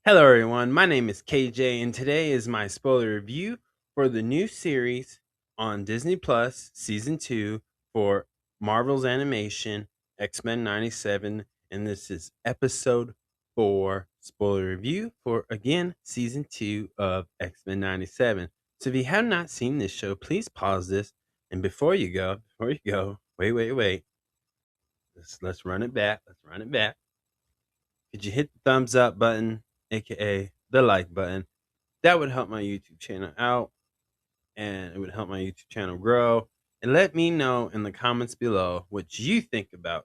Hello, everyone. My name is KJ, and today is my spoiler review for the new series on Disney Plus, Season 2 for Marvel's animation X-Men 97. And this is episode 4 spoiler review for, again, Season 2 of X-Men 97. So if you have not seen this show, please pause this. And before you go, wait. Let's run it back. Let's run it back. Could you hit the thumbs up button, aka the like button? That would help my YouTube channel out and it would help my YouTube channel grow. And let me know in the comments below what you think about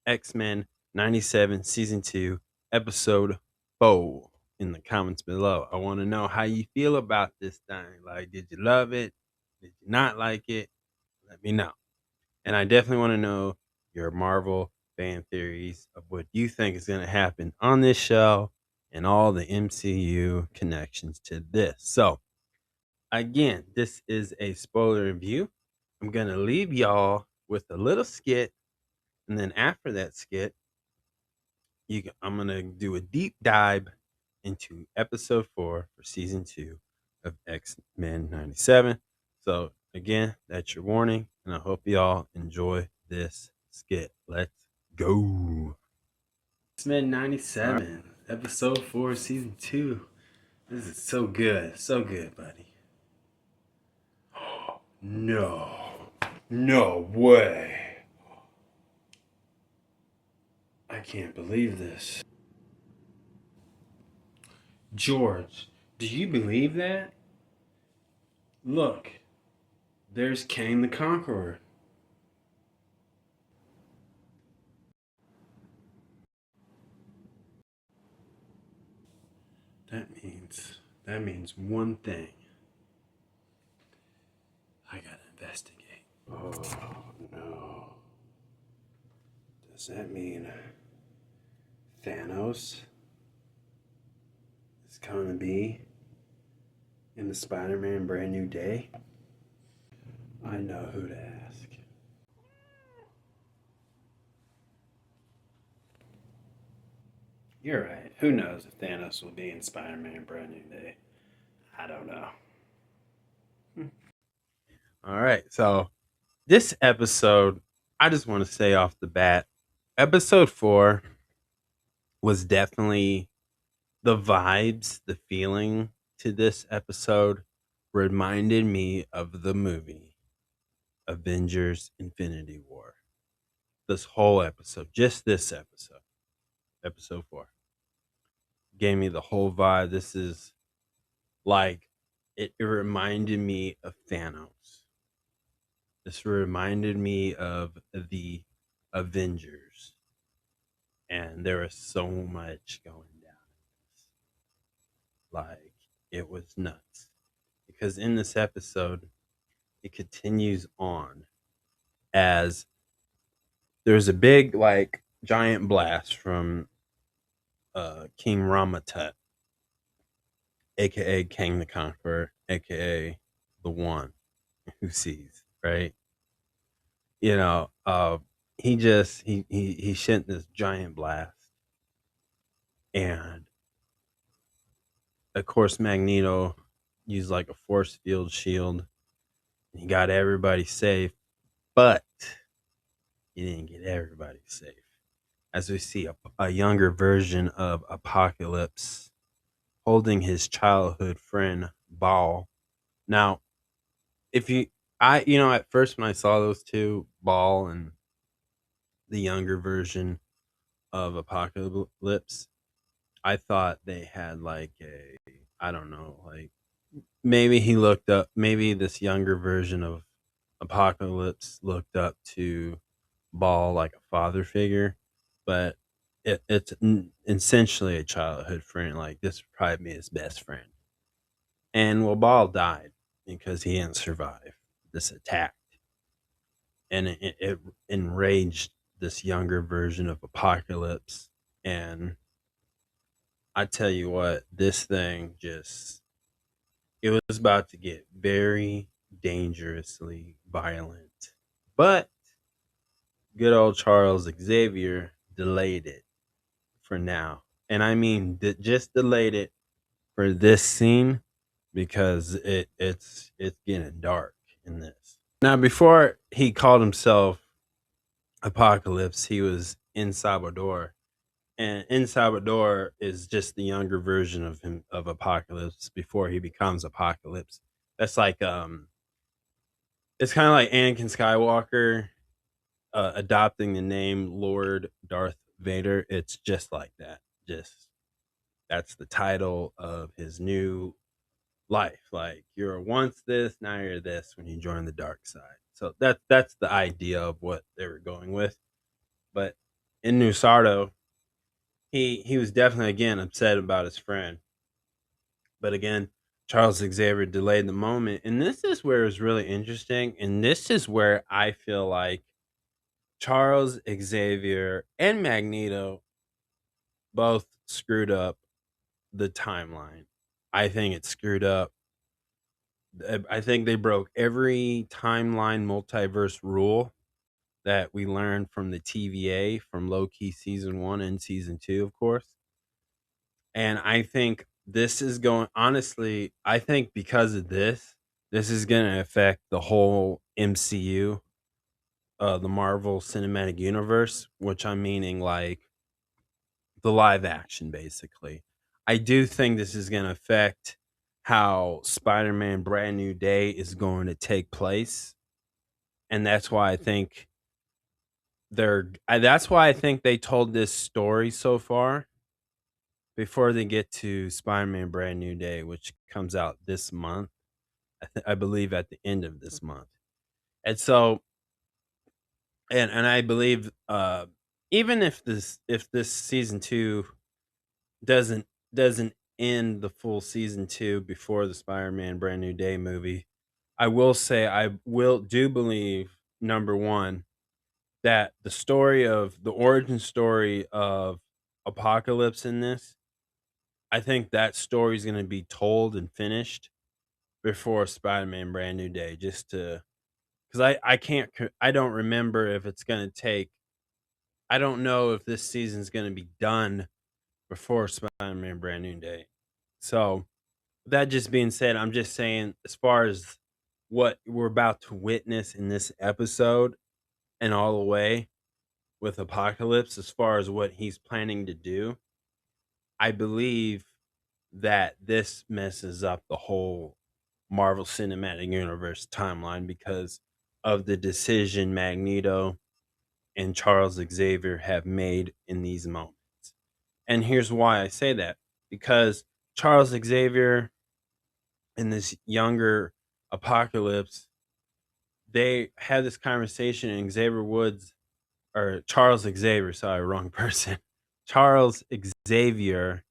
X-Men 97 Season 2, Episode 4 in the comments below. I want to know how you feel about this thing. Like, did you love it? Did you not like it? Let me know. And I definitely want to know your Marvel fan theories of what you think is going to happen on this show and all the MCU connections to this. So, again, this is a spoiler review. I'm going to leave y'all with a little skit. And then after that skit, I'm going to do a deep dive into episode 4 for season 2 of X-Men 97. So, again, that's your warning. And I hope y'all enjoy this skit. Let's go. X-Men 97, episode 4, season 2. This is so good. So good, buddy. No. No way. I can't believe this. George, do you believe that? Look, there's Kang the Conqueror. That means one thing. I gotta investigate. Oh no. Does that mean Thanos is going to be in the Spider-Man Brand New Day? I know who to ask. You're right. Who knows if Thanos will be in Spider-Man Brand New Day? I don't know. All right. So, this episode, I just want to say off the bat, episode 4 was definitely the vibes, the feeling to this episode reminded me of the movie Avengers Infinity War. This whole episode, just this episode, episode 4, gave me the whole vibe. This is like, it reminded me of Thanos. This reminded me of the Avengers. And there was so much going down in this. Like, it was nuts. Because in this episode, it continues on as there's a big, like, giant blast from King Ramatut, aka Kang the Conqueror, aka the one who sees, right? You know, he sent this giant blast, and of course Magneto used like a force field shield, and he got everybody safe, but he didn't get everybody safe. As we see a younger version of Apocalypse holding his childhood friend Ball. Now, if you at first when I saw those two, Ball and the younger version of Apocalypse, I thought they had like a, I don't know, like maybe he looked up, maybe this younger version of Apocalypse looked up to Ball like a father figure, but it's essentially a childhood friend. Like, this would probably be his best friend. And well, Ball died because he didn't survive this attack, and it enraged this younger version of Apocalypse. And I tell you what, this thing just, it was about to get very dangerously violent. But good old Charles Xavier delayed it for now. and I mean just delayed it for this scene because it's getting dark in this. Now, before he called himself Apocalypse, he was in Salvador, and in Salvador is just the younger version of him of Apocalypse before he becomes Apocalypse. That's like it's kind of like Anakin Skywalker adopting the name Lord Darth Vader. It's just like that. Just that's the title of his new life. Like you were once this, now you're this when you join the dark side. So that's the idea of what they were going with. But in New Sardo, he was definitely again upset about his friend. But again, Charles Xavier delayed the moment. And this is where it's really interesting. And this is where I feel like Charles Xavier and Magneto both screwed up the timeline. I think it screwed up. I think they broke every timeline multiverse rule that we learned from the TVA from Loki season 1 and season 2, of course. And I think this is going honestly, I think because of this is going to affect the whole MCU, the Marvel Cinematic Universe, which I'm meaning like the live action basically. I do think this is going to affect how Spider-Man Brand New Day is going to take place, and that's why I think that's why I think they told this story so far before they get to Spider-Man Brand New Day, which comes out this month. I believe at the end of this month. And so and I believe even if this season 2 doesn't doesn't end the full season 2 before the Spider-Man Brand New Day movie, I will say I will do believe number 1 that the origin story of Apocalypse in this, I think that story is going to be told and finished before Spider-Man Brand New Day, just to because I can't I don't remember if it's going to take. I don't know if this season's going to be done before Spider-Man Brand New Day. So that just being said, I'm just saying as far as what we're about to witness in this episode and all the way with Apocalypse, as far as what he's planning to do, I believe that this messes up the whole Marvel Cinematic Universe timeline because of the decision Magneto and Charles Xavier have made in these moments. And here's why I say that, because Charles Xavier and this younger Apocalypse, they had this conversation, and Xavier Woods, or Charles Xavier, sorry, wrong person. Charles Xavier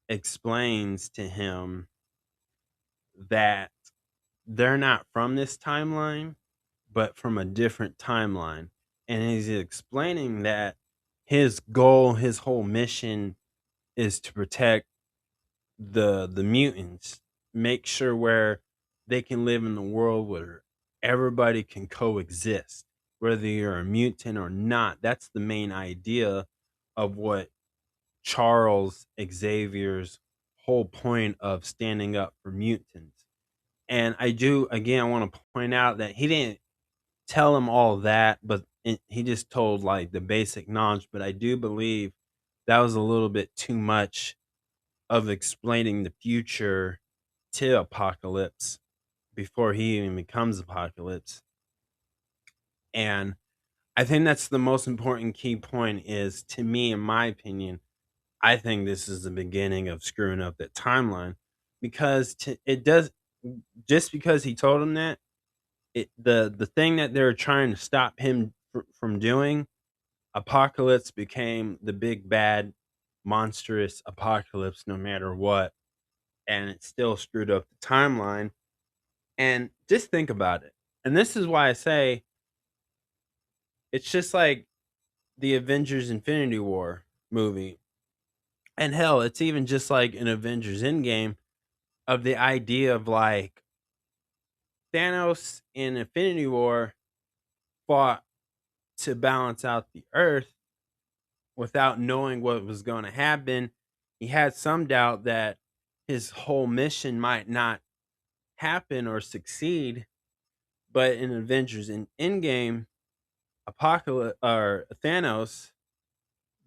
explains to him that they're not from this timeline, but from a different timeline. And he's explaining that his goal, his whole mission is to protect the mutants, make sure where they can live in the world where everybody can coexist, whether you're a mutant or not. That's the main idea of what Charles Xavier's whole point of standing up for mutants. And I do again, I want to point out that he didn't tell him all that, but he just told like the basic knowledge. But I do believe that was a little bit too much of explaining the future to Apocalypse before he even becomes Apocalypse. And I think that's the most important key point is, to me, in my opinion, I think this is the beginning of screwing up that timeline because it does, just because he told him that, the thing that they're trying to stop him from doing, Apocalypse became the big bad monstrous Apocalypse no matter what, and it still screwed up the timeline. And just think about it. And this is why I say it's just like the Avengers Infinity War movie. And hell, it's even just like an Avengers Endgame, of the idea of like Thanos in Infinity War fought to balance out the earth without knowing what was going to happen. he had some doubt that his whole mission might not happen or succeed. But in Avengers in Endgame, Apocalypse or Thanos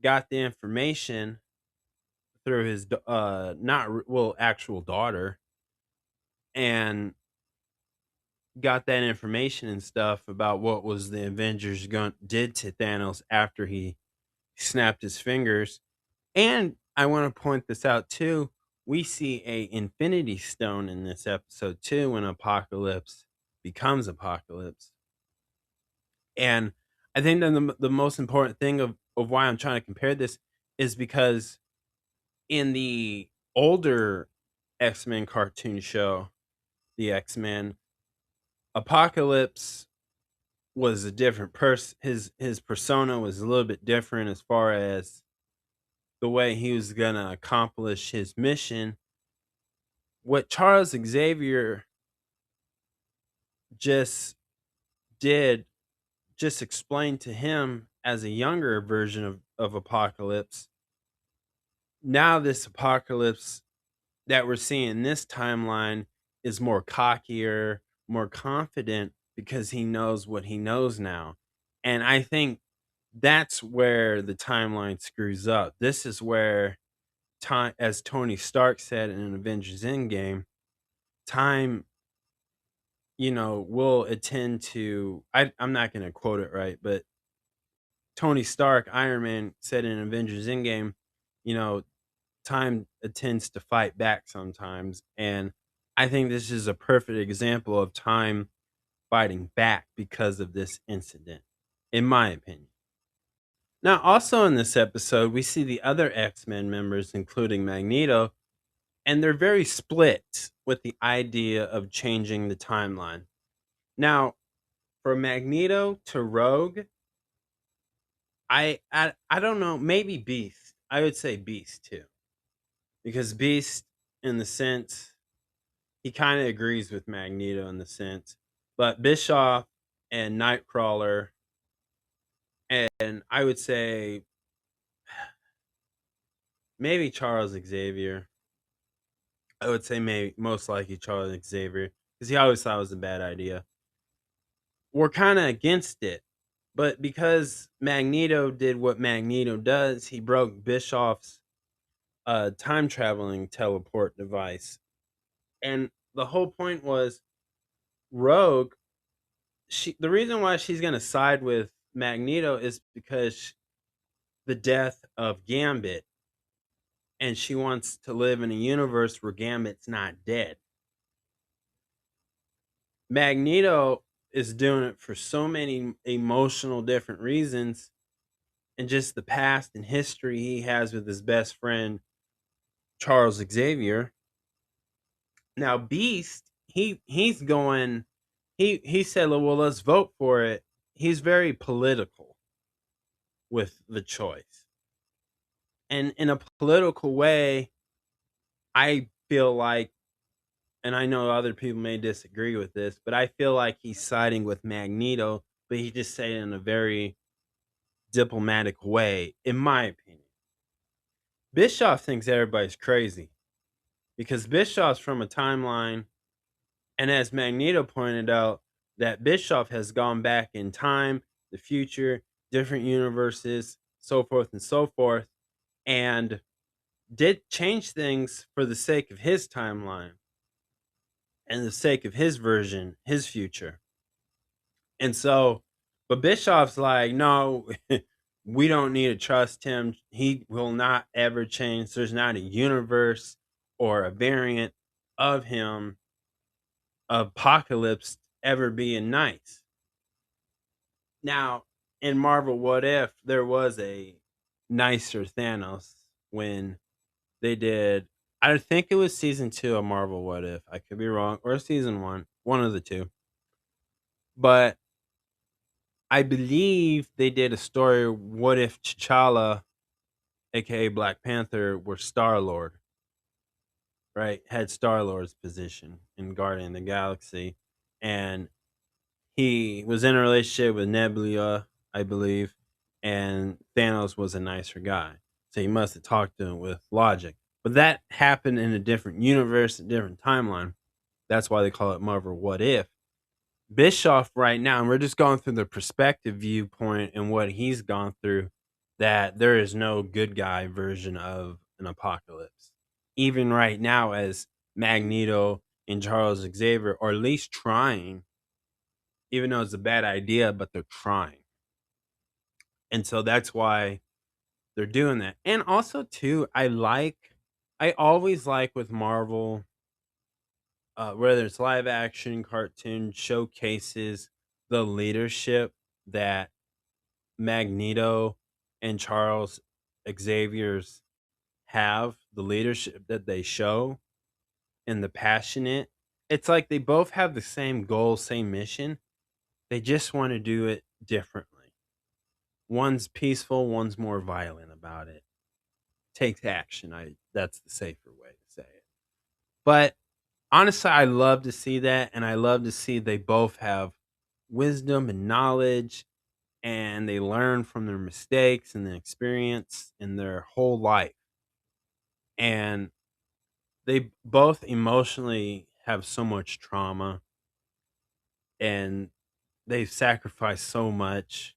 got the information through his not well actual daughter, and got that information and stuff about what was the Avengers going did to Thanos after he snapped his fingers. And I want to point this out too. We see a Infinity Stone in this episode too when Apocalypse becomes Apocalypse. And I think that the most important thing of why I'm trying to compare this is because in the older X-Men cartoon show, the X-Men, Apocalypse was a different person. His persona was a little bit different as far as the way he was gonna accomplish his mission. What Charles Xavier just did, just explained to him as a younger version of Apocalypse. Now this Apocalypse that we're seeing in this timeline is more cockier, more confident because he knows what he knows now. And I think that's where the timeline screws up. This is where time, as Tony Stark said in Avengers Endgame, time, will attend to. I'm not going to quote it right, but Tony Stark, Iron Man, said in Avengers Endgame, you know, time tends to fight back sometimes. And I think this is a perfect example of time fighting back because of this incident, in my opinion. Now, also in this episode, we see the other X Men members, including Magneto, and they're very split with the idea of changing the timeline. Now, from Magneto to Rogue, I don't know, maybe Beast. I would say Beast too, because Beast, in the sense, he kind of agrees with Magneto in the sense, but Bischoff and Nightcrawler, and I would say maybe Charles Xavier. I would say maybe most likely Charles Xavier because he always thought it was a bad idea. We're kind of against it, but because Magneto did what Magneto does, he broke Bischoff's time traveling teleport device, and the whole point was Rogue. The reason why she's gonna side with Magneto is because the death of Gambit, and she wants to live in a universe where Gambit's not dead. Magneto is doing it for so many emotional different reasons, and just the past and history he has with his best friend Charles Xavier. Now Beast, he's going, he said, well, let's vote for it. He's very political with the choice. And in a political way, I feel like, and I know other people may disagree with this, but I feel like he's siding with Magneto, but he just said it in a very diplomatic way, in my opinion. Bischoff thinks everybody's crazy because Bischoff's from a timeline, and as Magneto pointed out, that Bischoff has gone back in time, the future, different universes, so forth and so forth, and did change things for the sake of his timeline and the sake of his version, his future. And so, but Bischoff's like, no, we don't need to trust him. He will not ever change. There's not a universe or a variant of him, Apocalypse, ever being nice. Now, in Marvel What If, there was a nicer Thanos when they did, I think it was season 2 of Marvel What If. I could be wrong, or season 1, one of the two. But I believe they did a story. What if T'Challa, aka Black Panther, were Star Lord? Right, had Star Lord's position in Guardian of the Galaxy, and he was in a relationship with Nebula, I believe, and Thanos was a nicer guy, so he must have talked to him with logic. But that happened in a different universe, a different timeline. That's why they call it Marvel What If. Bischoff right now, and we're just going through the perspective viewpoint and what he's gone through, that there is no good guy version of an apocalypse. Even right now, as Magneto and Charles Xavier are at least trying, even though it's a bad idea, but they're trying. And so that's why they're doing that. And also too, I always like with Marvel, whether it's live action, cartoon, showcases the leadership that Magneto and Charles Xavier's have, the leadership that they show and the passionate. It's like they both have the same goal, same mission. They just want to do it differently. One's peaceful, one's more violent about it. Takes action. I That's the safer way to say it. But honestly, I love to see that, and I love to see they both have wisdom and knowledge, and they learn from their mistakes and the experience in their whole life. And they both emotionally have so much trauma, and they've sacrificed so much.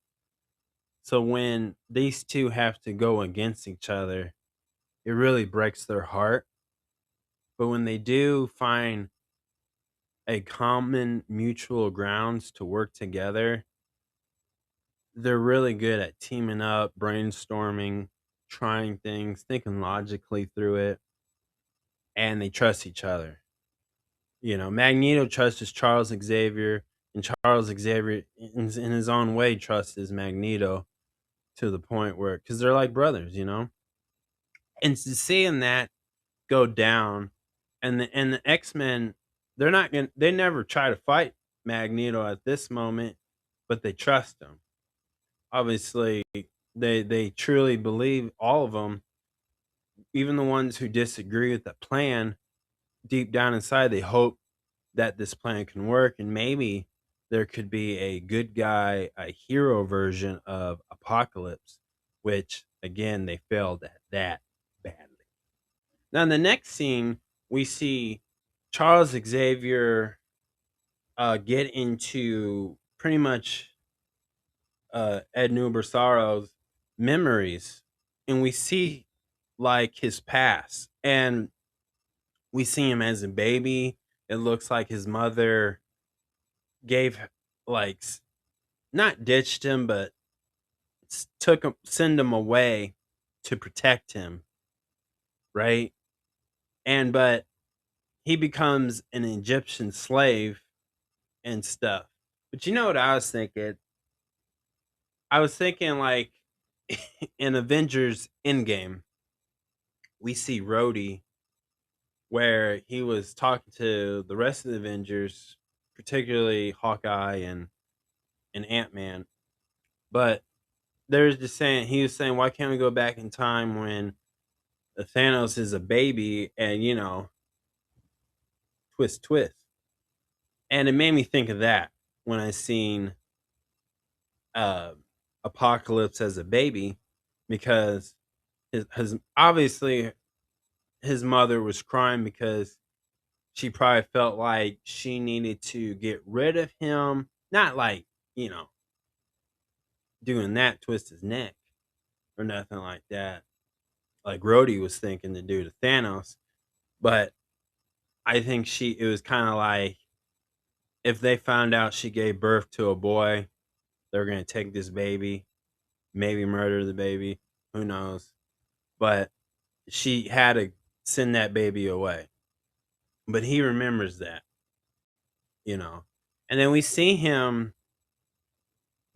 So when these two have to go against each other, it really breaks their heart. But when they do find a common mutual grounds to work together, they're really good at teaming up, brainstorming, trying things, thinking logically through it, and they trust each other. Magneto trusts Charles Xavier, and Charles Xavier, in his own way, trusts Magneto to the point where, because they're like brothers, and seeing that go down, and the X-Men, they never try to fight Magneto at this moment, but they trust him. Obviously, they truly believe, all of them, even the ones who disagree with the plan, deep down inside they hope that this plan can work, and maybe there could be a good guy, a hero version of Apocalypse, which again they failed at that badly. Now in the next scene, we see Charles Xavier get into pretty much Ed Nubersaro's memories, and we see like his past, and we see him as a baby. It looks like his mother gave, like, not ditched him, but took him, send him away to protect him, right? And but he becomes an Egyptian slave and stuff. But you know what I was thinking? I was thinking like in Avengers Endgame, we see Rhodey where he was talking to the rest of the Avengers, particularly Hawkeye and Ant Man. But there's just saying he was saying, why can't we go back in time when Thanos is a baby, and twist twist. And it made me think of that when I seen uh, Apocalypse as a baby, because his obviously his mother was crying because she probably felt like she needed to get rid of him, not like you know doing that, twist his neck or nothing like that, like Rhodey was thinking to do to Thanos. But I think it was kind of like, if they found out she gave birth to a boy, they're gonna take this baby, maybe murder the baby, who knows? But she had to send that baby away. But he remembers that, you know. And then we see him,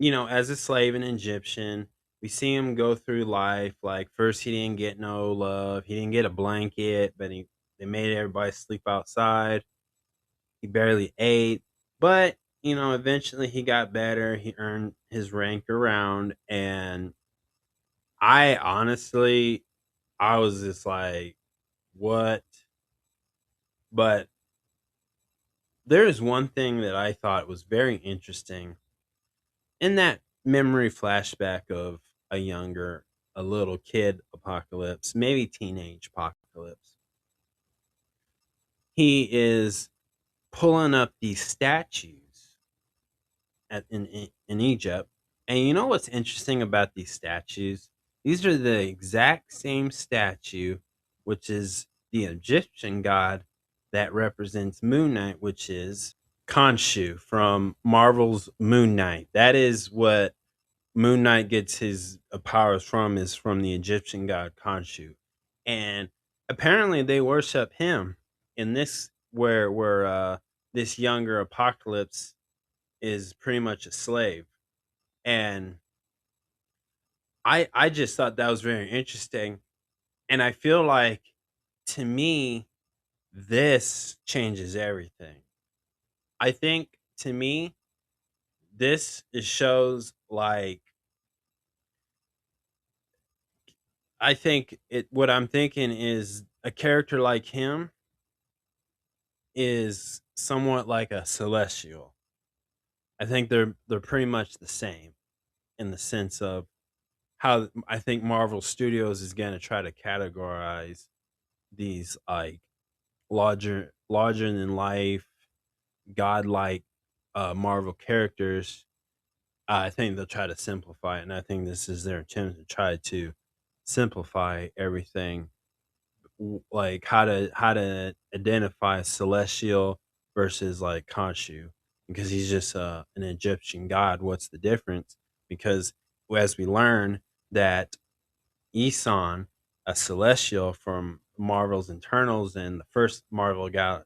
as a slave, an Egyptian. We see him go through life. Like, first he didn't get no love. He didn't get a blanket, but they made everybody sleep outside. He barely ate. But, eventually he got better. He earned his rank around, and I was just like, what? But there is one thing that I thought was very interesting in that memory flashback of a little kid Apocalypse, maybe teenage Apocalypse. Apocalypse. He is pulling up these statues in Egypt. And you know what's interesting about these statues? These are the exact same statue, which is the Egyptian god that represents Moon Knight, which is Khonshu from Marvel's Moon Knight. That is what Moon Knight gets his powers from, is from the Egyptian god Khonshu. And apparently they worship him in this, where this younger Apocalypse is pretty much a slave. And I just thought that was very interesting. And I feel like, to me, this changes everything. I think, to me, this is shows like, I think it what I'm thinking is a character like him is somewhat like a celestial. I think they're pretty much the same, in the sense of how I think Marvel Studios is going to try to categorize these, like, larger than life, godlike Marvel characters. I think they'll try to simplify it, and I think this is their attempt to try to simplify everything, like how to identify Celestial versus like Khonshu, because he's just an Egyptian god. What's the difference? Because as we learn that Eson, a Celestial from Marvel's Internals and the first Marvel Guardian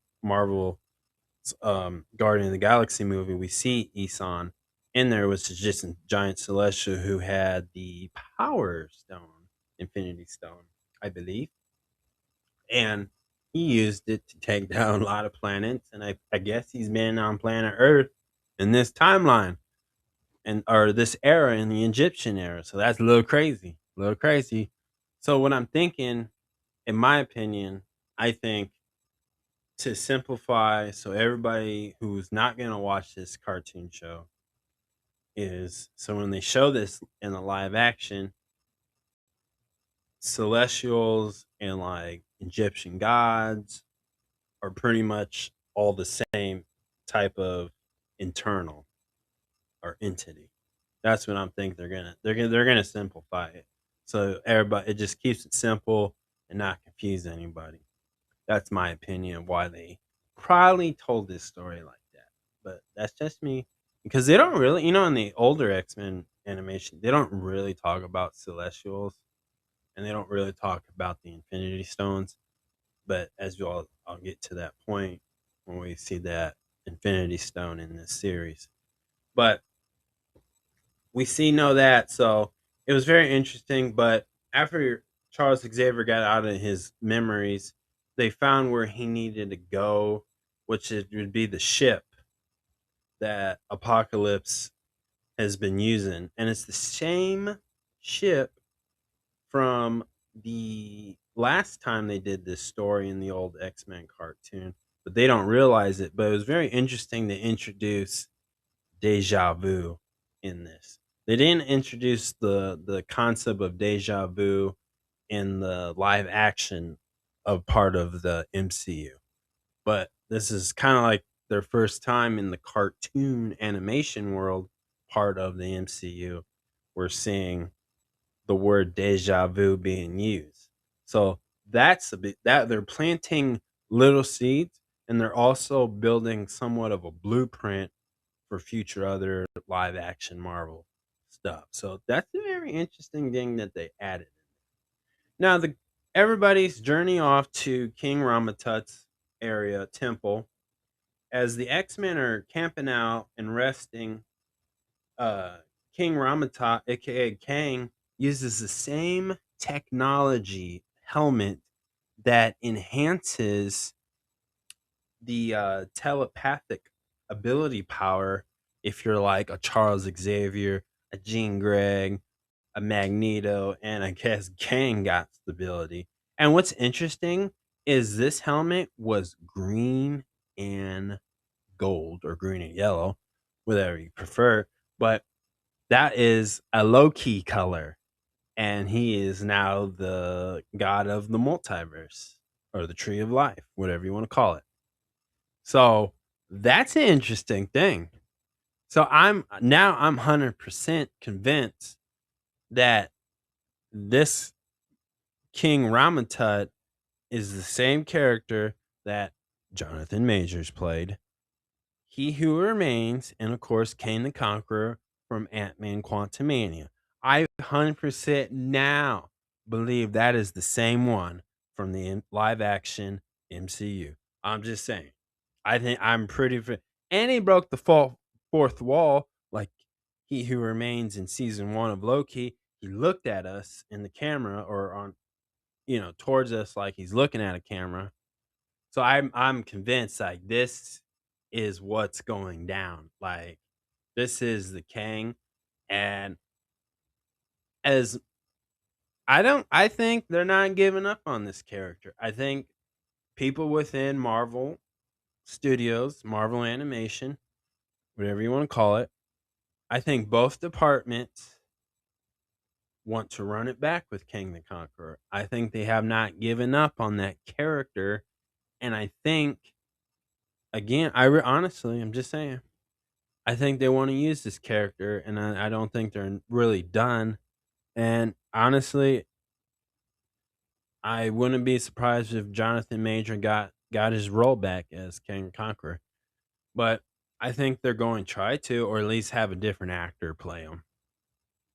of the Galaxy movie, we see Eson in there, which is just a giant Celestial who had the Power Stone, Infinity Stone, I believe, and he used it to take down a lot of planets. And I guess he's been on planet Earth in this timeline, and or this era, in the Egyptian era. So that's a little crazy, a little crazy. So what I'm thinking, in my opinion, I think, to simplify, so everybody who's not gonna watch this cartoon show, is, so when they show this in the live action, celestials and like Egyptian gods are pretty much all the same type of internal or entity. That's what I'm thinking they're gonna simplify it. So everybody, it just keeps it simple and not confuse anybody. That's my opinion of why they probably told this story like that. But that's just me. Because they don't really, in the older X-Men animation, they don't really talk about celestials, and they don't really talk about the Infinity Stones. But as I'll get to that point when we see that Infinity Stone in this series. But we see know that, so it was very interesting. But after Charles Xavier got out of his memories, they found where he needed to go, which would be the ship that Apocalypse has been using, and it's the same ship from the last time they did this story in the old X-Men cartoon, but they don't realize it. But it was very interesting to introduce deja vu in this. They didn't introduce the concept of deja vu in the live action of part of the MCU, but this is kind of like their first time in the cartoon animation world, part of the MCU. We're seeing the word deja vu being used. So that's a bit that they're planting little seeds, and they're also building somewhat of a blueprint for future other live action Marvel stuff. So that's a very interesting thing that they added. Now, the everybody's journey off to King Ramatut's area temple, as the X-Men are camping out and resting. uh King Ramatut, aka Kang, uses the same technology helmet that enhances the telepathic ability power, if you're like a Charles Xavier, a Jean Grey, a Magneto, and I guess Kang got stability. And what's interesting is this helmet was green and gold, or green and yellow, whatever you prefer. But that is a low key color. And he is now the god of the multiverse. or the tree of life, whatever you want to call it. So that's an interesting thing. So I'm 100% convinced that this King Ramatut is the same character that Jonathan Majors played, He Who Remains, and of course Kane the Conqueror from Ant-Man Quantumania. I 100% now believe that is the same one from the live action MCU. I'm just saying. I think I'm and he broke the fourth wall like He Who Remains in season 1 of Loki. He looked at us in the camera or on towards us like he's looking at a camera. So I'm convinced like this is what's going down. Like this is the Kang, and as I think they're not giving up on this character. I think people within Marvel Studios, Marvel Animation, whatever you want to call it, I think both departments want to run it back with King the Conqueror. I think they have not given up on that character, and I think again, honestly, I'm just saying, I think they want to use this character, and I don't think they're really done. And honestly, I wouldn't be surprised if Jonathan Major got his role back as King Conqueror. But I think they're going to try to, or at least have a different actor play him,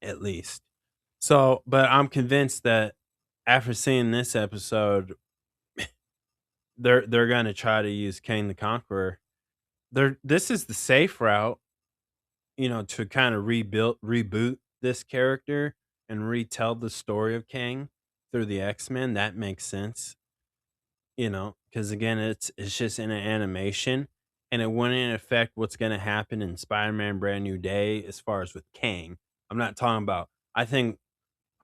at least. So, but I'm convinced that after seeing this episode, they're going to try to use King the Conqueror. This is the safe route, to kind of reboot this character and retell the story of Kang through the X-Men. That makes sense, because again, it's just in an animation, and it wouldn't affect what's going to happen in Spider-Man: Brand New Day as far as with Kang. I'm not talking about. I think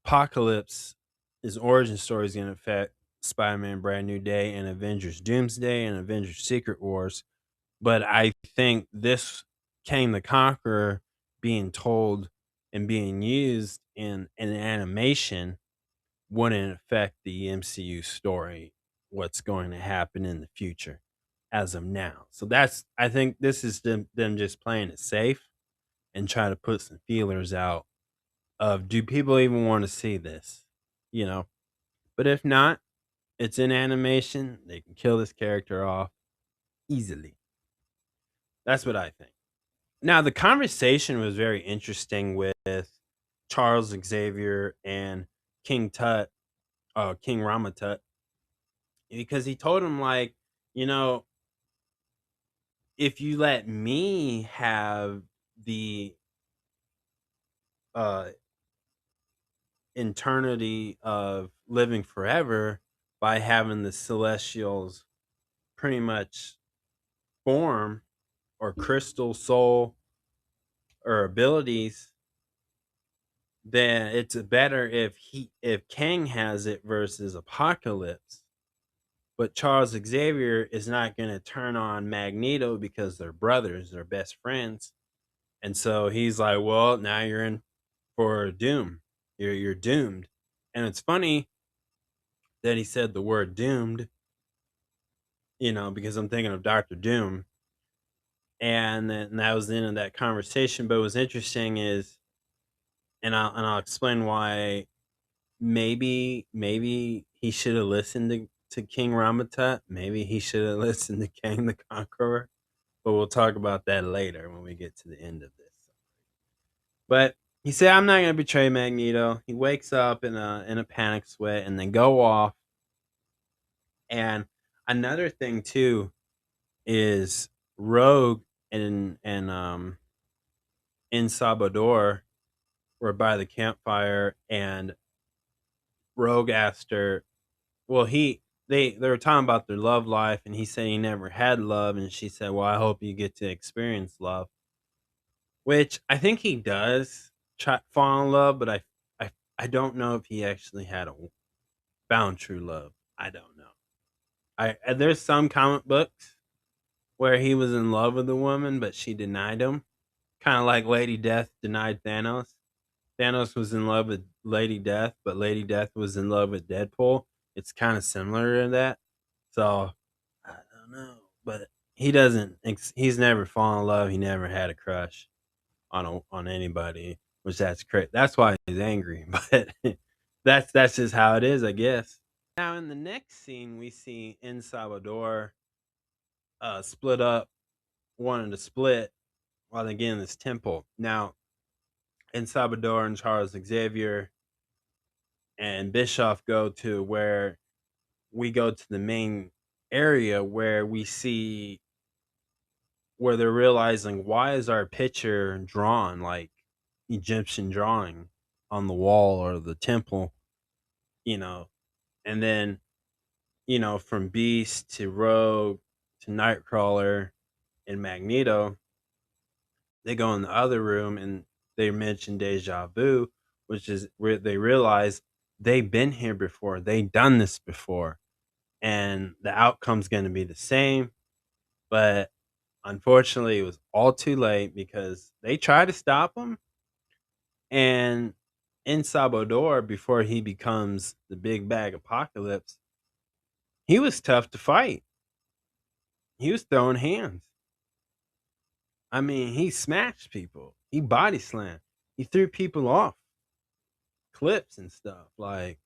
Apocalypse, his origin story is going to affect Spider-Man: Brand New Day and Avengers: Doomsday and Avengers: Secret Wars, but I think this Kang the Conqueror being told and being used in an animation wouldn't affect the MCU story, what's going to happen in the future as of now. So I think this is them just playing it safe and trying to put some feelers out of do people even want to see this? You know? But if not, it's in animation. They can kill this character off easily. That's what I think. Now, the conversation was very interesting with Charles Xavier and King Ramatut, because he told him like, you know, if you let me have the uh eternity of living forever by having the Celestials pretty much form or crystal soul or abilities, then it's better if Kang has it versus Apocalypse. But Charles Xavier is not going to turn on Magneto because they're brothers, they're best friends. And so he's like, "Well, now you're in for doom. You're doomed." And it's funny that he said the word doomed, because I'm thinking of Doctor Doom. And then that was the end of that conversation. But what's interesting is, and I'll explain why maybe he should have listened to King Ramatut. Maybe he should have listened to King the Conqueror. But we'll talk about that later when we get to the end of this. But he said, "I'm not going to betray Magneto." He wakes up in a panic sweat and then go off. And another thing too is Rogue and in Sabador were by the campfire, and Rogue asked her, well, they were talking about their love life, and he said he never had love, and she said, "Well, I hope you get to experience love," which I think he does fall in love, but I don't know if he actually found true love. I don't know. There's some comic books where he was in love with a woman, but she denied him, kind of like Lady Death denied Thanos. Thanos was in love with Lady Death, but Lady Death was in love with Deadpool. It's kind of similar to that. So I don't know, but he doesn't. He's never fallen in love. He never had a crush on anybody, which that's crazy. That's why he's angry. But that's just how it is, I guess. Now in the next scene, we see in Salvador split up, wanting to split while they get in this temple. Now in Salvador and Charles Xavier and Bischoff go to where we go to the main area where we see where they're realizing why is our picture drawn like Egyptian drawing on the wall or the temple, you know, and then from Beast to Rogue to Nightcrawler and Magneto, they go in the other room and they mention deja vu, which is where they realize they've been here before, they've done this before, and the outcome's going to be the same. But unfortunately, it was all too late because they tried to stop him. And in Salvador, before he becomes the big bag apocalypse, he was tough to fight. He was throwing hands. I mean, he smashed people. He body slammed. He threw people off clips and stuff. Like,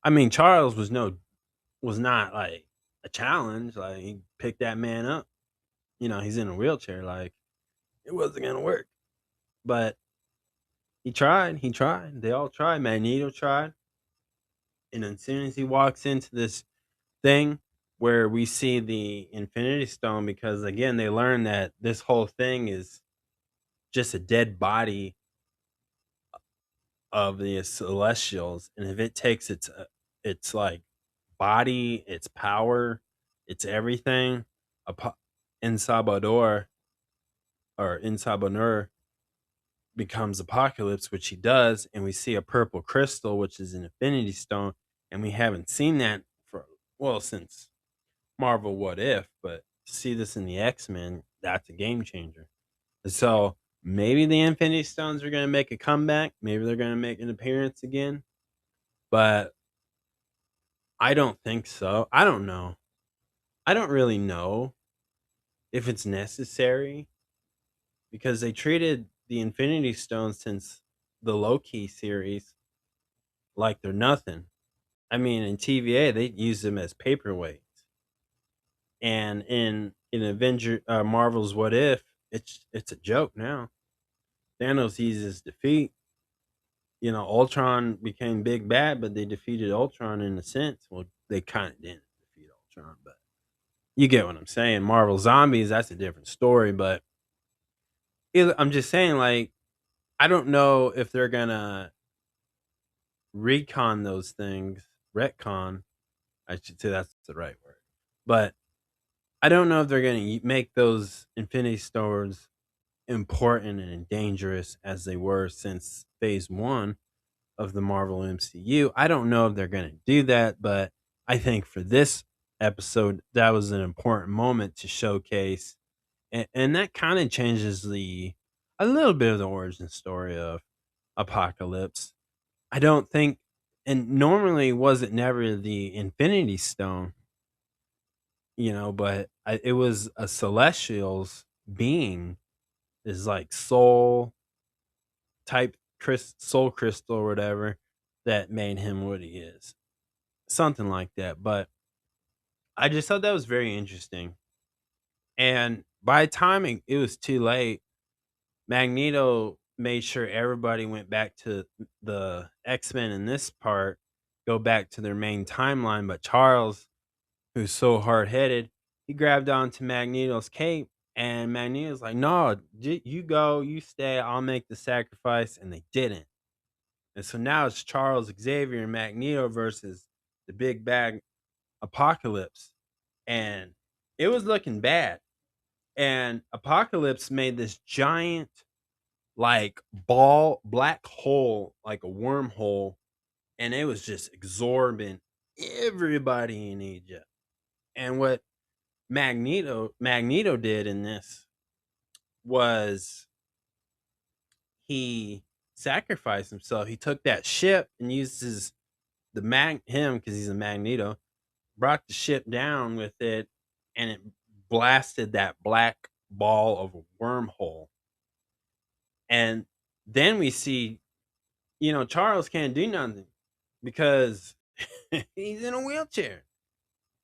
I mean, Charles was not like a challenge. Like, he picked that man up. He's in a wheelchair. Like, it wasn't gonna work. But he tried. He tried. They all tried. Magneto tried. And as soon as he walks into this thing where we see the Infinity Stone, because again, they learn that this whole thing is just a dead body of the Celestials, and if it takes its like body, its power, its everything, apo- in Salvador in Salvador becomes Apocalypse, which he does, and we see a purple crystal, which is an Infinity Stone, and we haven't seen that for since Marvel What If, but to see this in the X-Men, that's a game changer. So maybe the Infinity Stones are going to make a comeback. Maybe they're going to make an appearance again, but I don't think so. I don't know. I don't really know if it's necessary because they treated the Infinity Stones since the Loki series like they're nothing. I mean, in TVA, they use them as paperweights, and in Avenger Marvel's What If, it's a joke now. Thanos eases defeat. Ultron became big bad, but they defeated Ultron in a sense. Well, they kind of didn't defeat Ultron, but you get what I'm saying. Marvel Zombies, that's a different story. But I'm just saying, like, I don't know if they're gonna recon those things, retcon. I should say that's the right word. But I don't know if they're gonna make those Infinity Stones important and dangerous as they were since Phase One of the Marvel MCU. I don't know if they're going to do that, but I think for this episode, that was an important moment to showcase. And that kind of changes a little bit of the origin story of Apocalypse. I don't think, and normally was it never the Infinity Stone, but it was a Celestial's being, is like soul type soul crystal or whatever that made him what he is, something like that. But I just thought that was very interesting. And by the time it was too late, Magneto made sure everybody went back to the X-Men in this part, go back to their main timeline. But Charles, who's so hard headed, he grabbed onto Magneto's cape, and Magneto's like, "No, you go, you stay. I'll make the sacrifice." And they didn't. And so now it's Charles Xavier and Magneto versus the big bag Apocalypse. And it was looking bad. And Apocalypse made this giant, like, ball, black hole, like a wormhole. And it was just absorbing everybody in Egypt. And what Magneto did in this was he sacrificed himself. He took that ship and used him because he's a Magneto, brought the ship down with it, and it blasted that black ball of a wormhole. And then we see, Charles can't do nothing because he's in a wheelchair,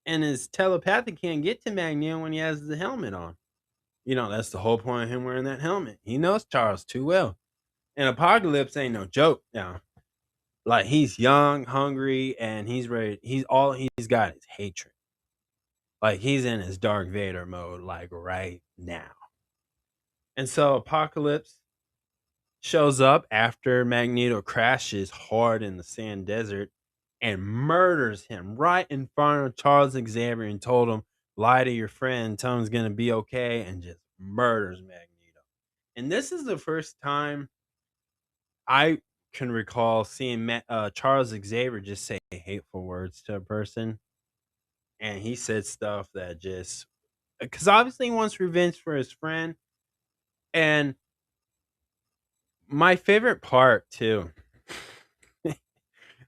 and his telepathy can't get to Magneto when he has the helmet on. That's the whole point of him wearing that helmet. He knows Charles too well. And Apocalypse ain't no joke now. Like, he's young, hungry, and he's ready. He's got is hatred. Like, he's in his Dark Vader mode, like, right now. And so Apocalypse shows up after Magneto crashes hard in the sand desert and murders him right in front of Charles Xavier and told him, lie to your friend, tell him it's going to be okay, and just murders Magneto. And this is the first time I can recall seeing Charles Xavier just say hateful words to a person. And he said stuff that just, because obviously he wants revenge for his friend. And my favorite part, too, this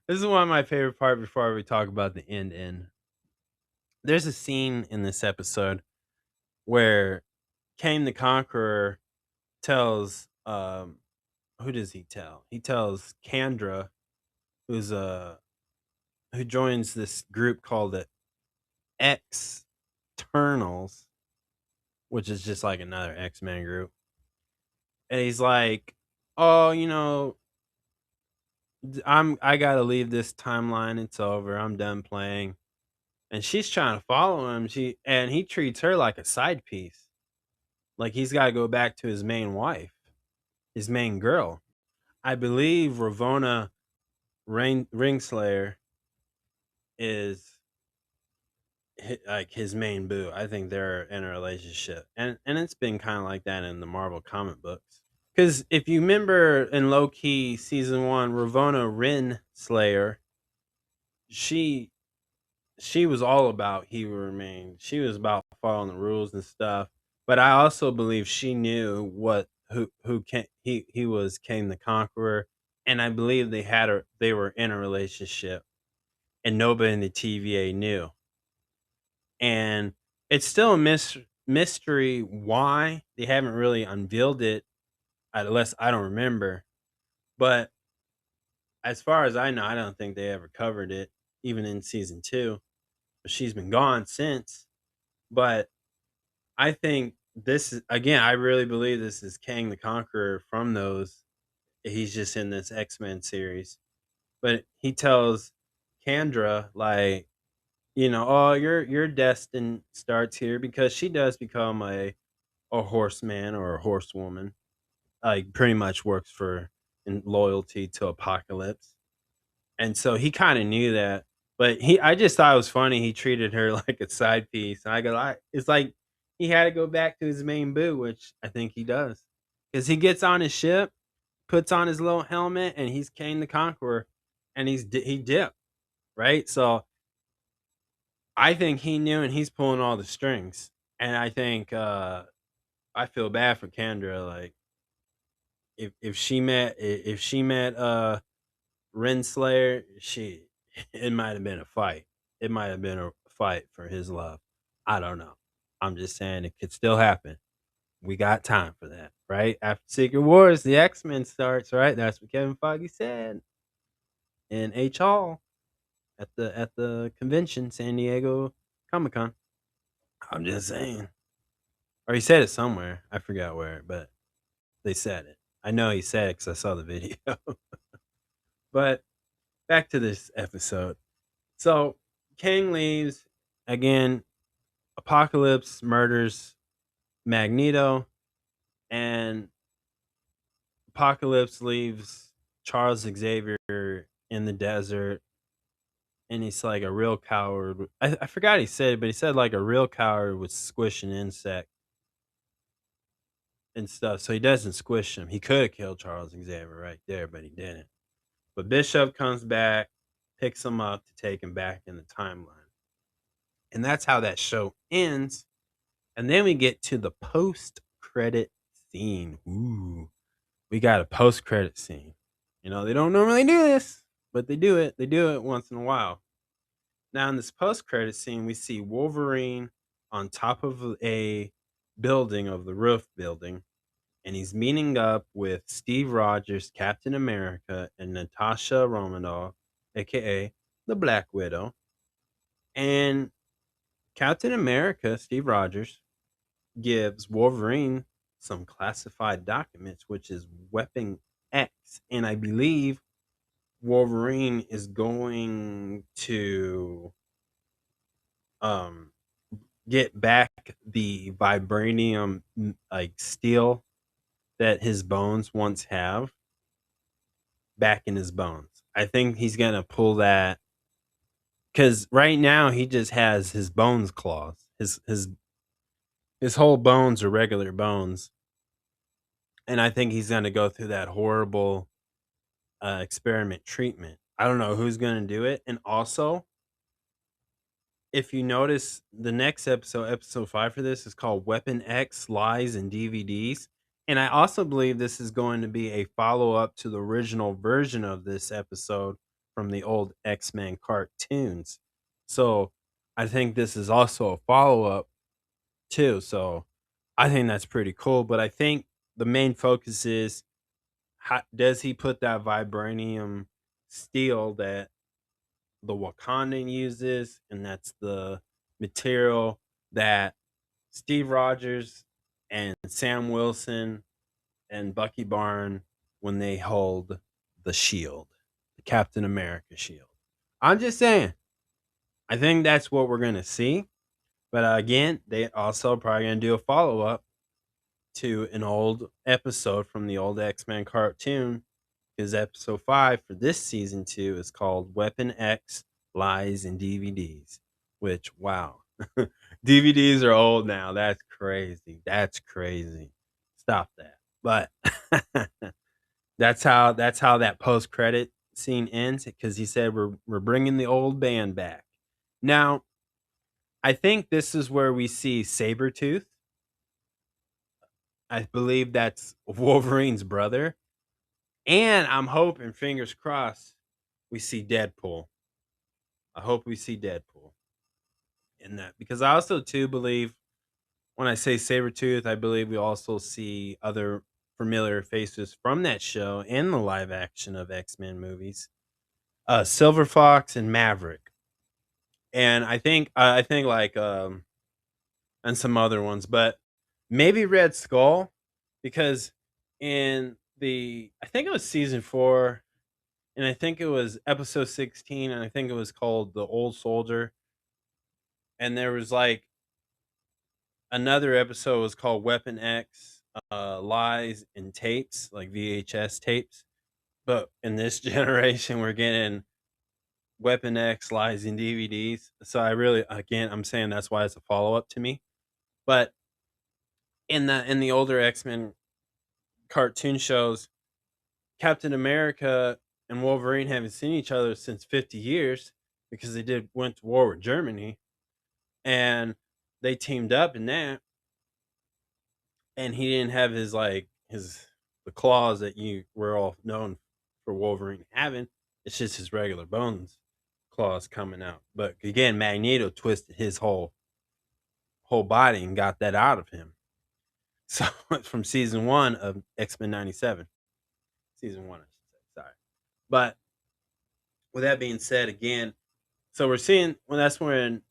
is one of my favorite part before we talk about the end. There's a scene in this episode where Kane the Conqueror tells, who does he tell? He tells Kandra, who's who joins this group called the Externals, which is just like another X-Men group. And he's like, "Oh, I gotta leave this timeline. It's over. I'm done playing." And she's trying to follow him. He treats her like a side piece. Like, he's got to go back to his main wife, his main girl. I believe Ravonna Ringslayer is like his main boo. I think they're in a relationship, and it's been kind of like that in the Marvel comic books. Because if you remember in Loki season 1, Ravonna Renslayer, she she was all about he would remain. She was about following the rules and stuff. But I also believe she knew who can he was Kane the Conqueror, and I believe they were in a relationship, and nobody in the TVA knew. And it's still a mystery why they haven't really unveiled it, unless I don't remember. But as far as I know, I don't think they ever covered it, even in season 2. But she's been gone since. But I think this is, again, I really believe this is Kang the Conqueror from those. He's just in this X-Men series. But he tells Kandra, like, oh, your destined starts here, because she does become a horseman or a horsewoman. Like, pretty much works for in loyalty to Apocalypse. And so he kind of knew that. But I just thought it was funny. He treated her like a side piece. And it's like he had to go back to his main boo, which I think he does. Because he gets on his ship, puts on his little helmet, and he's Kane the Conqueror. And he dipped, right? So I think he knew, and he's pulling all the strings. And I think I feel bad for Kendra. Like, if she met Renslayer, it might have been a fight. It might have been a fight for his love. I don't know. I'm just saying it could still happen. We got time for that, right? After Secret Wars, the X-Men starts, right? That's what Kevin Feige said in H Hall at the convention, San Diego Comic Con. I'm just saying. Or he said it somewhere. I forgot where, but they said it. I know he said it because I saw the video. But back to this episode. So Kang leaves again. Apocalypse murders Magneto, and Apocalypse leaves Charles Xavier in the desert, and he's like a real coward. I forgot he said it, but he said like a real coward would squish an insect and stuff. So he doesn't squish him. He could have killed Charles Xavier right there, but he didn't. But Bishop comes back, picks him up to take him back in the timeline. And that's how that show ends. And then we get to the post credit scene. Ooh, we got a post credit scene. They don't normally do this, but they do it. They do it once in a while. Now, in this post credit scene, we see Wolverine on top of a building, of the roof building, and he's meeting up with Steve Rogers, Captain America, and Natasha Romanoff, aka the Black Widow. And Captain America, Steve Rogers, gives Wolverine some classified documents, which is Weapon X. And I believe Wolverine is going to um get back the vibranium like steel that his bones once have back in his bones. I think he's gonna pull that because right now he just has his bones claws. His whole bones are regular bones, and I think he's gonna go through that horrible experiment treatment. I don't know who's gonna do it, and also if you notice, the next episode, episode 5 for this is called Weapon X Lies and DVDs. And I also believe this is going to be a follow up to the original version of this episode from the old X Men cartoons. So I think this is also a follow up too. So I think that's pretty cool. But I think the main focus is how, does he put that vibranium steel that the Wakandan uses, and that's the material that Steve Rogers and Sam Wilson and Bucky Barnes when they hold the shield, the Captain America shield. I'm just saying, I think that's what we're gonna see. But again, they also probably gonna do a follow up to an old episode from the old X Men cartoon because episode 5 for this season 2 is called Weapon X Lies and DVDs, which, wow. DVDs are old now. That's crazy. That's crazy. Stop that. But that's how that post credit scene ends because he said we're bringing the old band back. Now, I think this is where we see Sabretooth. I believe that's Wolverine's brother. And I'm hoping, fingers crossed, we see Deadpool. I hope we see Deadpool in that because I also too believe when I say Sabretooth, I believe we also see other familiar faces from that show in the live action of X-Men movies. Silver Fox and Maverick. And I think like and some other ones, but maybe Red Skull because in the I think it was season 4 and I think it was episode 16 and I think it was called The Old Soldier and there was like another episode was called Weapon X Lies and Tapes, like VHS tapes. But in this generation we're getting Weapon X Lies and DVDs. So I really again I'm saying that's why it's a follow up to me. But in the older X-Men cartoon shows, Captain America and Wolverine haven't seen each other since 50 years because they did went to war with Germany and they teamed up in that and he didn't have his like his the claws that you were all known for Wolverine having. It's just his regular bones claws coming out. But again, Magneto twisted his whole body and got that out of him. So from season 1 of X-Men 97. Season 1, I should say. Sorry. But with that being said, again, so we're seeing when that's when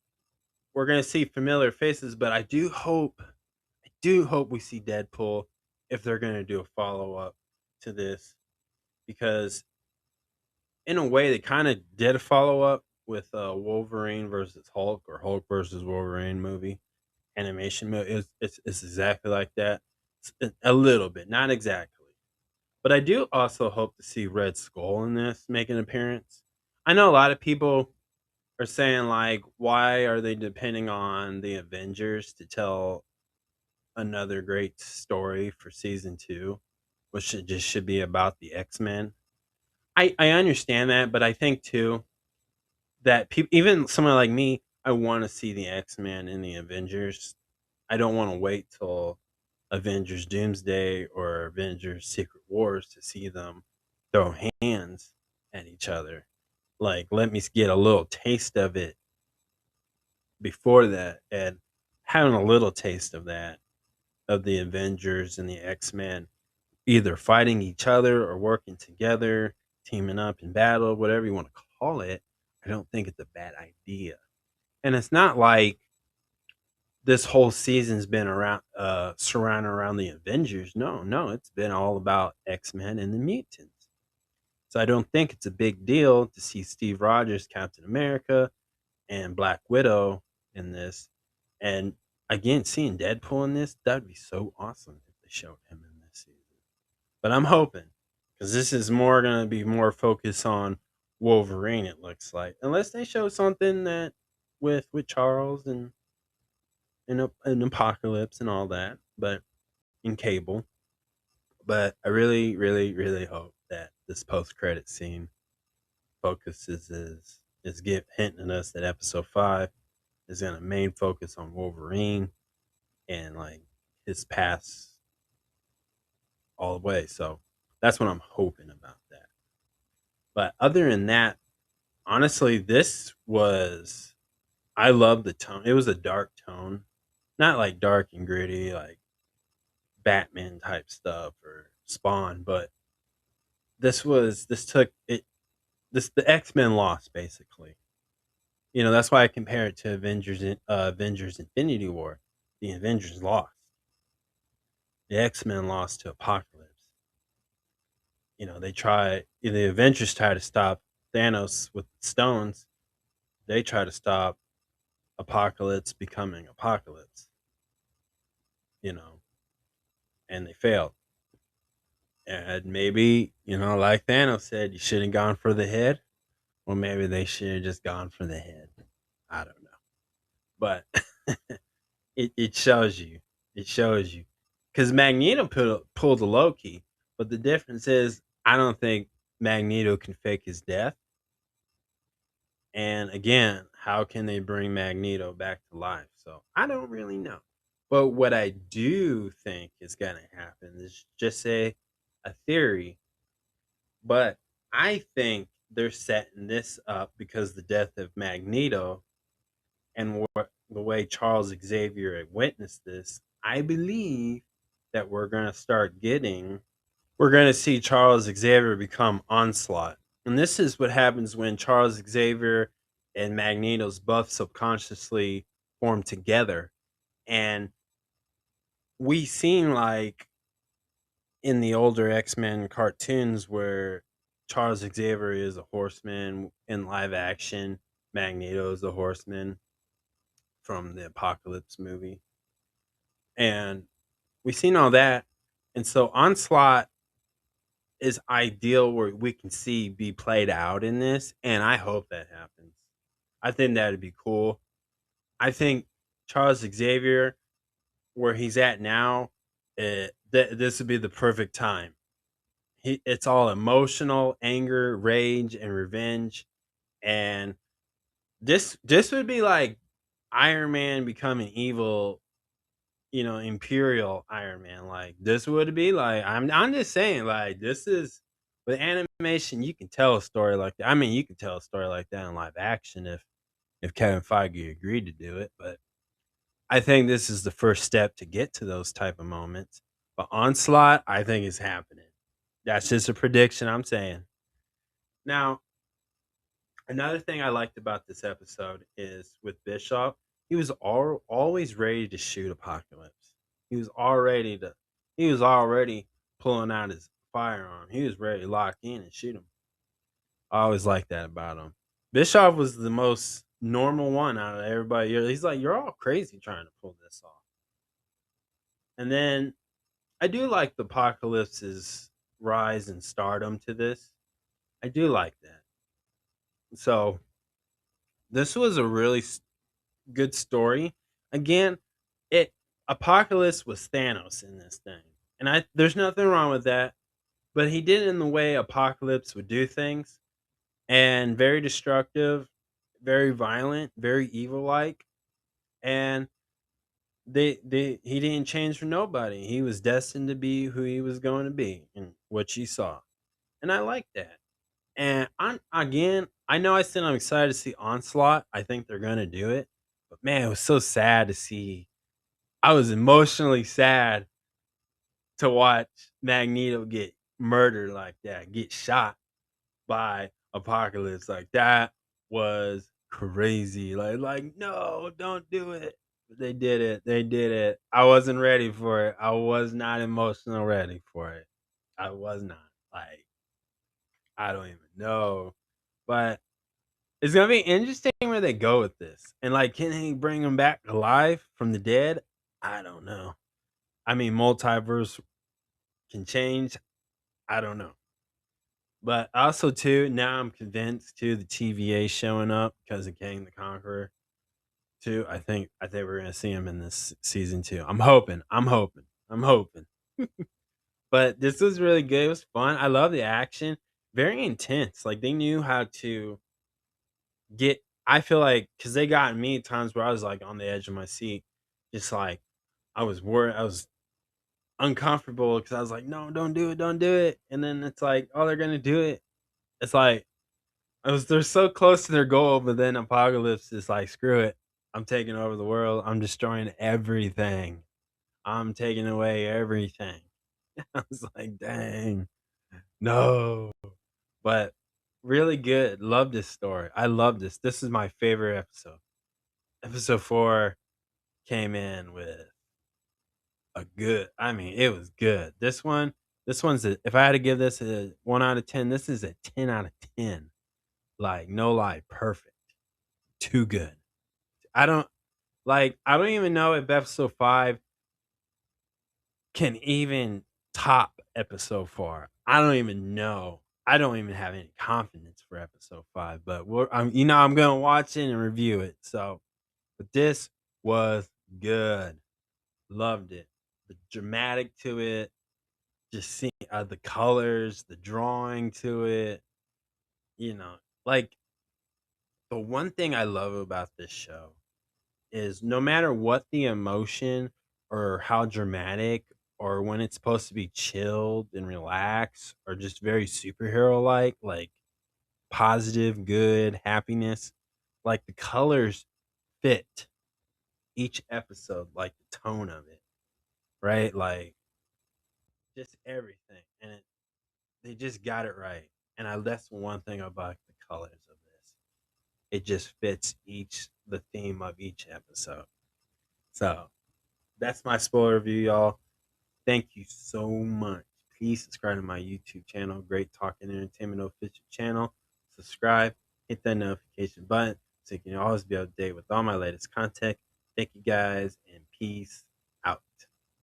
we're gonna see familiar faces, but I do hope we see Deadpool if they're gonna do a follow up to this because in a way they kind of did a follow up with Wolverine versus Hulk or Hulk versus Wolverine movie animation movie. It's exactly like that. A little bit, not exactly. But I do also hope to see Red Skull in this make an appearance. I know a lot of people are saying like, why are they depending on the Avengers to tell another great story for season 2, which should be about the X Men. I understand that, but I think too that people, even someone like me, I want to see the X Men in the Avengers. I don't want to wait till Avengers Doomsday or Avengers Secret Wars to see them throw hands at each other. Like, let me get a little taste of it before that, and having a little taste of that, of the Avengers and the X-Men either fighting each other or working together, teaming up in battle, whatever you want to call it, I don't think it's a bad idea. And it's not like this whole season's been around surrounding around the Avengers. No, no, it's been all about X-Men and the mutants. So I don't think it's a big deal to see Steve Rogers, Captain America, and Black Widow in this. And again, seeing Deadpool in this, that'd be so awesome if they showed him in this season. But I'm hoping, because this is more going to be more focused on Wolverine. It looks like, unless they show something that with Charles and Apocalypse and all that, but in Cable. But I really, really, really hope that this post credit scene focuses is give hinting us that episode 5 is going to main focus on Wolverine and like his past all the way. So that's what I'm hoping about that. But other than that, honestly, this was I love the tone. It was a dark tone, not like dark and gritty like Batman type stuff or Spawn, but this took it this the X-Men lost basically. You know, that's why I compare it to Avengers Infinity War. The Avengers lost. The X-Men lost to Apocalypse. You know, the Avengers try to stop Thanos with stones. They try to stop Apocalypse becoming Apocalypse, you know, and they failed. And maybe, like Thanos said, you shouldn't have gone for the head. Or maybe they should have just gone for the head. I don't know. But it shows you. It shows you. Because Magneto pulled the Loki. But the difference is, I don't think Magneto can fake his death. And again, how can they bring Magneto back to life? So I don't really know. But what I do think is going to happen is just a theory. But I think they're setting this up because the death of Magneto and the way Charles Xavier had witnessed this. I believe that we're going to see Charles Xavier become Onslaught. And this is what happens when Charles Xavier and Magneto's buff subconsciously form together. And we seen like in the older X-Men cartoons where Charles Xavier is a horseman in live action, Magneto is a horseman from the Apocalypse movie. And we've seen all that. And so Onslaught is ideal where we can see be played out in this, and I hope that happens. I think that'd be cool. I think Charles Xavier, where he's at now, this would be the perfect time. It's all emotional, anger, rage, and revenge, and this would be like Iron Man becoming evil, Imperial Iron Man. Like this would be like I'm just saying, like this is with animation, you can tell a story like that. I mean, you can tell a story like that in live action if Kevin Feige agreed to do it, but I think this is the first step to get to those type of moments. But Onslaught, I think is happening. That's just a prediction I'm saying. Now, another thing I liked about this episode is with Bischoff, he was always ready to shoot Apocalypse. He was he was already pulling out his firearm. He was ready to lock in and shoot him. I always liked that about him. Bischoff was the most normal one out of everybody. He's like, you're all crazy trying to pull this off. And then I do like the Apocalypse's rise and stardom to this. I do like that. So this was a really good story. Again, it Apocalypse was Thanos in this thing. And I there's nothing wrong with that, but he did it in the way Apocalypse would do things and very destructive, very violent, very evil like. And they he didn't change for nobody. He was destined to be who he was going to be and what you saw. And I like that. And I know I said I'm excited to see Onslaught. I think they're going to do it. But man, it was so sad to see. I was emotionally sad to watch Magneto get murdered like that, get shot by Apocalypse. Like that was crazy. Like no, don't do it. But they did it. They did it. I wasn't ready for it. I was not emotionally ready for it. I was not. Like I don't even know. But it's gonna be interesting where they go with this. And like, can he bring him back alive from the dead? I don't know. I mean, multiverse can change. I don't know. But also too, now I'm convinced too the TVA showing up because of Kang the Conqueror too. I think we're gonna see him in this season too. I'm hoping. I'm hoping. I'm hoping. But this was really good. It was fun. I love the action. Very intense. Like they knew how to get. I feel like because they got me at times where I was like on the edge of my seat, just like I was worried. I was uncomfortable because I was like, no, don't do it, don't do it. And then it's like, oh, they're gonna do it. It's like they're so close to their goal, but then Apocalypse is like, screw it. I'm taking over the world. I'm destroying everything. I'm taking away everything. I was like, dang, no. But really good. Love this story. I love this. This is my favorite episode. Episode 4 came in with a good, I mean, it was good. This one's if I had to give this a 1 out of 10, this is a 10 out of 10. Like, no lie, perfect. Too good. I don't I don't even know if episode 5 can even top episode 4. I don't even know. I don't even have any confidence for episode 5, but I'm going to watch it and review it. So, but this was good. Loved it. The dramatic to it, just seeing the colors, the drawing to it, you know. Like the one thing I love about this show is no matter what the emotion or how dramatic or when it's supposed to be chilled and relaxed or just very superhero like positive, good, happiness, like the colors fit each episode, like the tone of it, right? Like just everything. And they just got it right. And that's one thing about the colors of this. It just fits the theme of each episode. So that's my spoiler review, y'all. Thank you so much. Please subscribe to my YouTube channel, Great Talk and Entertainment official channel. Subscribe, hit that notification button so you can always be up to date with all my latest content. Thank you guys and peace.